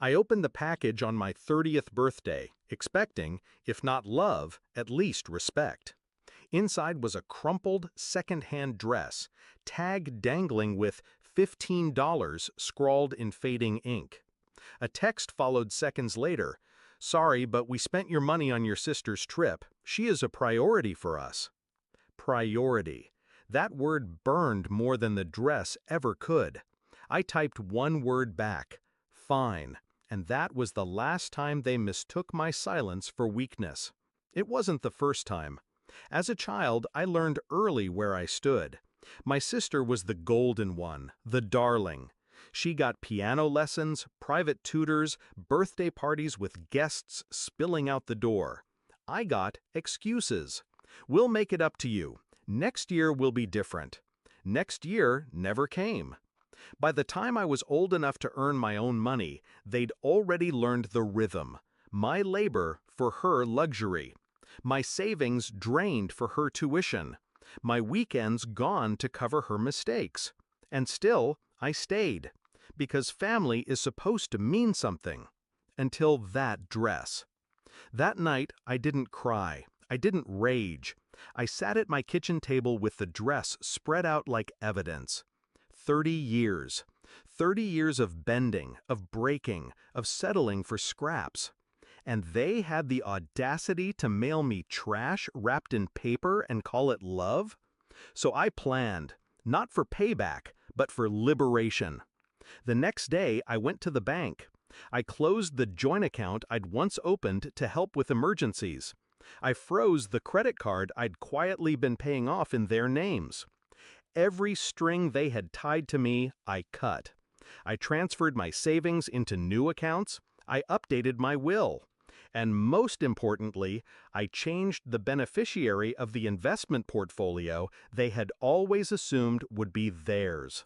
I opened the package on my 30th birthday, expecting, if not love, at least respect. Inside was a crumpled, second-hand dress, tag dangling with $15 scrawled in fading ink. A text followed seconds later. "Sorry, but we spent your money on your sister's trip. She is a priority for us." Priority. That word burned more than the dress ever could. I typed one word back: fine, and that was the last time they mistook my silence for weakness. It wasn't the first time. As a child, I learned early where I stood. My sister was the golden one, the darling. She got piano lessons, private tutors, birthday parties with guests spilling out the door. I got excuses. "We'll make it up to you. Next year will be different." Next year never came. By the time I was old enough to earn my own money, they'd already learned the rhythm. My labor for her luxury. My savings drained for her tuition. My weekends gone to cover her mistakes. And still, I stayed. Because family is supposed to mean something. Until that dress. That night, I didn't cry. I didn't rage. I sat at my kitchen table with the dress spread out like evidence. 30 years. 30 years of bending, of breaking, of settling for scraps. And they had the audacity to mail me trash wrapped in paper and call it love? So I planned, not for payback, but for liberation. The next day, I went to the bank. I closed the joint account I'd once opened to help with emergencies. I froze the credit card I'd quietly been paying off in their names. Every string they had tied to me, I cut. I transferred my savings into new accounts. I updated my will. And most importantly, I changed the beneficiary of the investment portfolio they had always assumed would be theirs.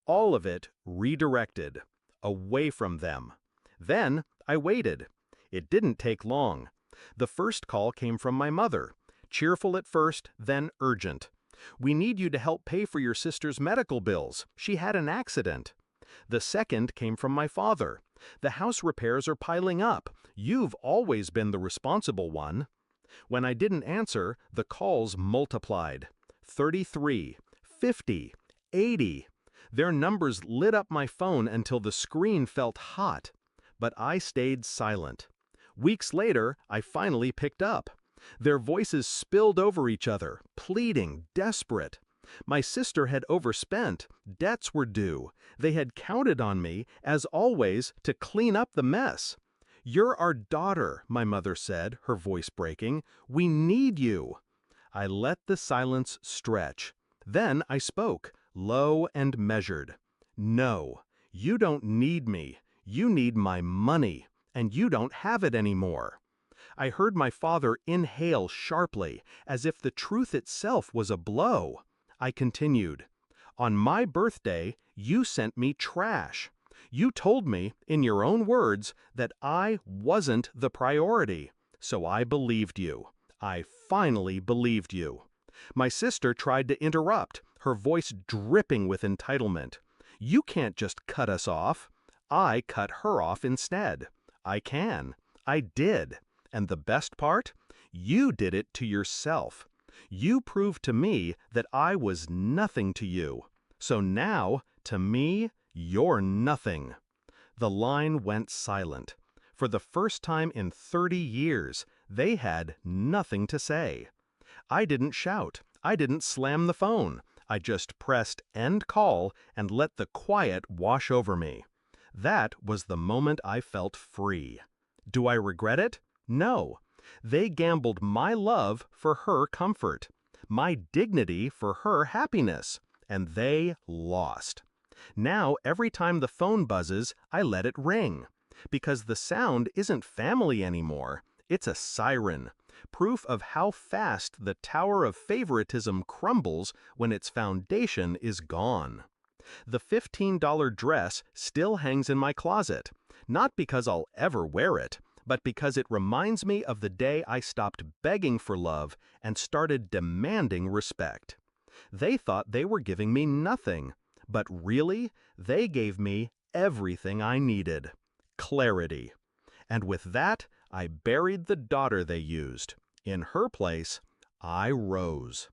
All of it redirected, away from them. Then I waited. It didn't take long. The first call came from my mother, cheerful at first, then urgent. "We need you to help pay for your sister's medical bills. She had an accident." The second came from my father. "The house repairs are piling up. You've always been the responsible one." When I didn't answer, the calls multiplied. 33, 50, 80. Their numbers lit up my phone until the screen felt hot. But I stayed silent. Weeks later, I finally picked up. Their voices spilled over each other, pleading, desperate. My sister had overspent. Debts were due. They had counted on me, as always, to clean up the mess. "You're our daughter," my mother said, her voice breaking. "We need you." I let the silence stretch. Then I spoke, low and measured. "No, you don't need me. You need my money, and you don't have it anymore." I heard my father inhale sharply, as if the truth itself was a blow. I continued, "On my birthday, you sent me trash. You told me, in your own words, that I wasn't the priority. So I believed you. I finally believed you." My sister tried to interrupt, her voice dripping with entitlement. "You can't just cut us off." I cut her off instead. I can. I did. And the best part? You did it to yourself. You proved to me that I was nothing to you. So now, to me, you're nothing. The line went silent. For the first time in 30 years, they had nothing to say. I didn't shout. I didn't slam the phone. I just pressed end call and let the quiet wash over me. That was the moment I felt free. Do I regret it? No. They gambled my love for her comfort, my dignity for her happiness, and they lost. Now, every time the phone buzzes, I let it ring. Because the sound isn't family anymore. It's a siren. Proof of how fast the tower of favoritism crumbles when its foundation is gone. The $15 dress still hangs in my closet, not because I'll ever wear it, but because it reminds me of the day I stopped begging for love and started demanding respect. They thought they were giving me nothing, but really, they gave me everything I needed. clarity. And with that, I buried the daughter they used. In her place, I rose.